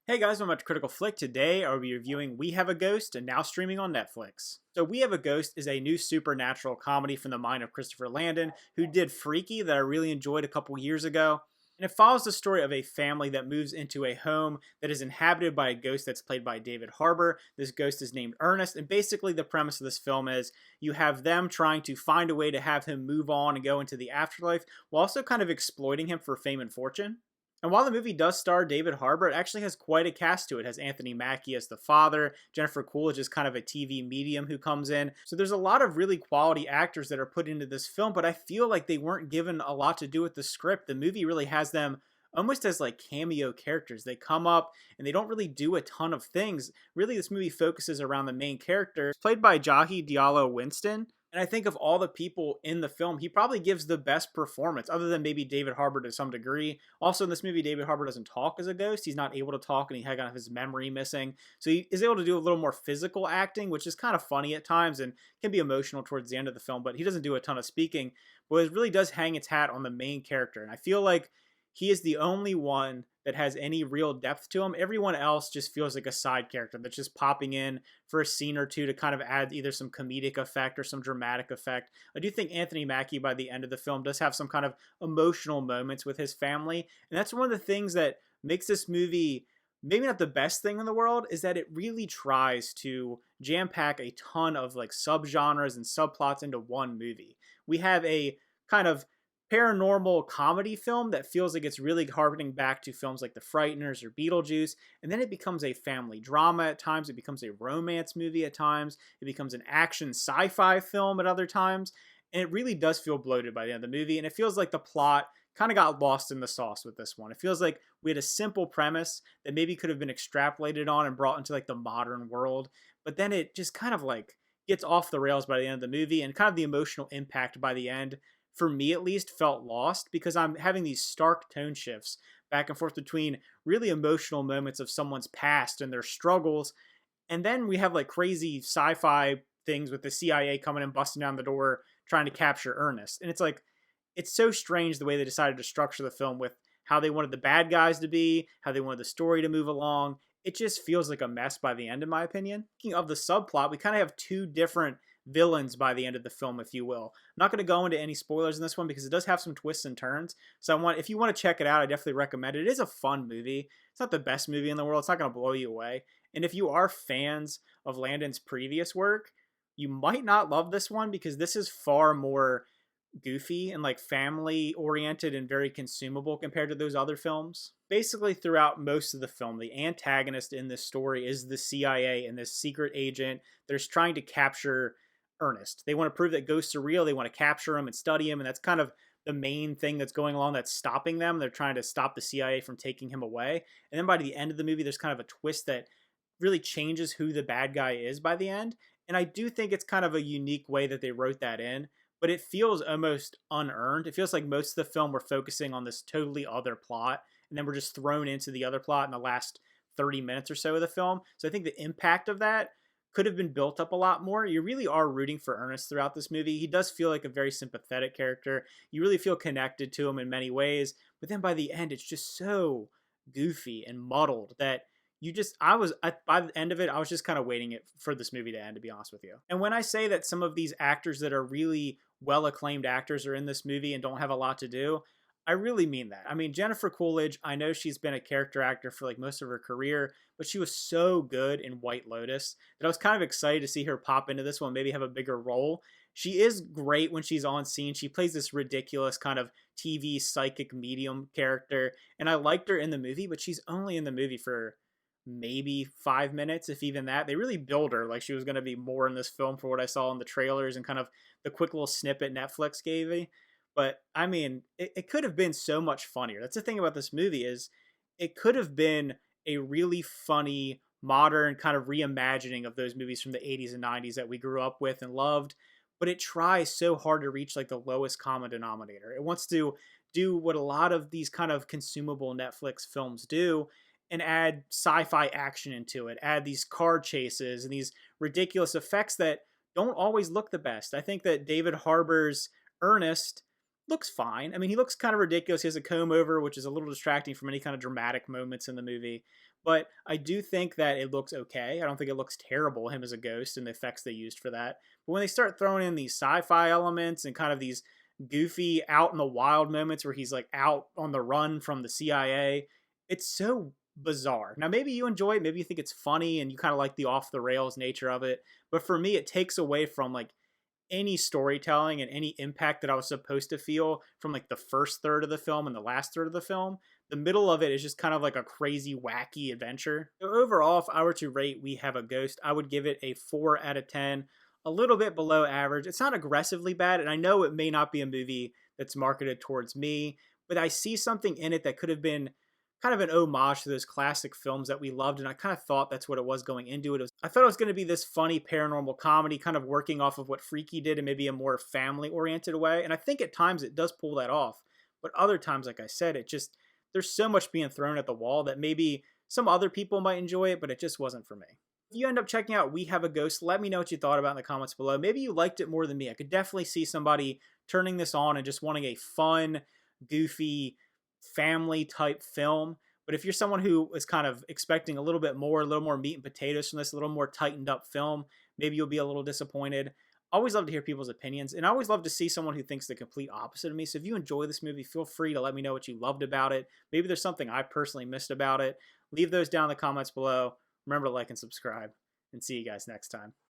Hey guys, welcome back to Critical Flick. Today I'll be reviewing We Have a Ghost and now streaming on Netflix. So We Have a Ghost is a new supernatural comedy from the mind of Christopher Landon, who did Freaky that I really enjoyed a couple years ago. And it follows the story of a family that moves into a home that is inhabited by a ghost that's played by David Harbour. This ghost is named Ernest, and basically the premise of this film is you have them trying to find a way to have him move on and go into the afterlife while also kind of exploiting him for fame and fortune. And while the movie does star David Harbour, it actually has quite a cast to it. It has Anthony Mackie as the father, Jennifer Coolidge is kind of a TV medium who comes in. So there's a lot of really quality actors that are put into this film, but I feel like they weren't given a lot to do with the script. The movie really has them almost as like cameo characters. They come up and they don't really do a ton of things. Really, this movie focuses around the main character, played by Jahi Diallo Winston. And I think of all the people in the film, he probably gives the best performance, other than maybe David Harbour to some degree. Also, in this movie, David Harbour doesn't talk as a ghost. He's not able to talk, and he had kind of his memory missing. So he is able to do a little more physical acting, which is kind of funny at times and can be emotional towards the end of the film, but he doesn't do a ton of speaking. But it really does hang its hat on the main character. And I feel like he is the only one that has any real depth to him. Everyone else just feels like a side character that's just popping in for a scene or two to kind of add either some comedic effect or some dramatic effect. I do think Anthony Mackie by the end of the film does have some kind of emotional moments with his family, and that's one of the things that makes this movie maybe not the best thing in the world, is that it really tries to jam pack a ton of like subgenres and subplots into one movie. We have a kind of paranormal comedy film that feels like it's really harkening back to films like The Frighteners or Beetlejuice, and then it becomes a family drama at times, it becomes a romance movie at times, it becomes an action sci-fi film at other times, and it really does feel bloated by the end of the movie, and it feels like the plot kind of got lost in the sauce with this one. It feels like we had a simple premise that maybe could have been extrapolated on and brought into like the modern world, but then it just kind of like gets off the rails by the end of the movie, and kind of the emotional impact by the end, for me at least, felt lost because I'm having these stark tone shifts back and forth between really emotional moments of someone's past and their struggles, and then we have like crazy sci-fi things with the CIA coming and busting down the door trying to capture Ernest. And it's like, it's so strange the way they decided to structure the film with how they wanted the bad guys to be, how they wanted the story to move along. It just feels like a mess by the end, in my opinion. Speaking of the subplot, we kind of have two different villains by the end of the film, if you will. I'm not going to go into any spoilers in this one because it does have some twists and turns. So if you want to check it out, I definitely recommend it. It is a fun movie. It's not the best movie in the world. It's not going to blow you away. And if you are fans of Landon's previous work, you might not love this one because this is far more goofy and like family oriented and very consumable compared to those other films. Basically, throughout most of the film, the antagonist in this story is the CIA and this secret agent that is trying to capture Ernest. They want to prove that ghosts are real. They want to capture him and study him, and that's kind of the main thing that's going along that's stopping them. They're trying to stop the CIA from taking him away. And then by the end of the movie, there's kind of a twist that really changes who the bad guy is by the end. And I do think it's kind of a unique way that they wrote that in, but it feels almost unearned. It feels like most of the film we're focusing on this totally other plot, and then we're just thrown into the other plot in the last 30 minutes or so of the film. So I think the impact of that could have been built up a lot more. You really are rooting for Ernest throughout this movie. He does feel like a very sympathetic character. You really feel connected to him in many ways, but then by the end, it's just so goofy and muddled that by the end of it, I was just kind of waiting for this movie to end, to be honest with you. And when I say that some of these actors that are really well acclaimed actors are in this movie and don't have a lot to do, I really mean that. I mean, Jennifer Coolidge, I know she's been a character actor for like most of her career, but she was so good in White Lotus that I was kind of excited to see her pop into this one, maybe have a bigger role. She is great when she's on scene. She plays this ridiculous kind of TV psychic medium character, and I liked her in the movie, but she's only in the movie for maybe 5 minutes, if even that. They really build her like she was going to be more in this film for what I saw in the trailers and kind of the quick little snippet Netflix gave me. But I mean, it could have been so much funnier. That's the thing about this movie, is it could have been a really funny, modern kind of reimagining of those movies from the 80s and 90s that we grew up with and loved. But it tries so hard to reach like the lowest common denominator. It wants to do what a lot of these kind of consumable Netflix films do and add sci-fi action into it, add these car chases and these ridiculous effects that don't always look the best. I think that David Harbour's Ernest looks fine. I mean, he looks kind of ridiculous. He has a comb over, which is a little distracting from any kind of dramatic moments in the movie. But I do think that it looks okay. I don't think it looks terrible, him as a ghost and the effects they used for that. But when they start throwing in these sci-fi elements and kind of these goofy out in the wild moments where he's like out on the run from the CIA, it's so bizarre. Now maybe you enjoy it, maybe you think it's funny and you kind of like the off the rails nature of it, but for me it takes away from like any storytelling and any impact that I was supposed to feel from like the first third of the film and the last third of the film. The middle of it is just kind of like a crazy, wacky adventure. So overall, if I were to rate We Have a Ghost, I would give it a 4 out of 10, a little bit below average. It's not aggressively bad, and I know it may not be a movie that's marketed towards me, but I see something in it that could have been kind of an homage to those classic films that we loved, and I kind of thought that's what it was going into it. I thought it was going to be this funny paranormal comedy, kind of working off of what Freaky did in maybe a more family-oriented way, and I think at times it does pull that off, but other times, like I said, it just, there's so much being thrown at the wall that maybe some other people might enjoy it, but it just wasn't for me. If you end up checking out We Have a Ghost, let me know what you thought about in the comments below. Maybe you liked it more than me. I could definitely see somebody turning this on and just wanting a fun, goofy, family type film. But if you're someone who is kind of expecting a little more meat and potatoes from this, a little more tightened up film, maybe you'll be a little disappointed. I always love to hear people's opinions, and I always love to see someone who thinks the complete opposite of me. So if you enjoy this movie, feel free to let me know what you loved about it. Maybe there's something I personally missed about it. Leave those down in the comments below. Remember to like and subscribe, and see you guys next time.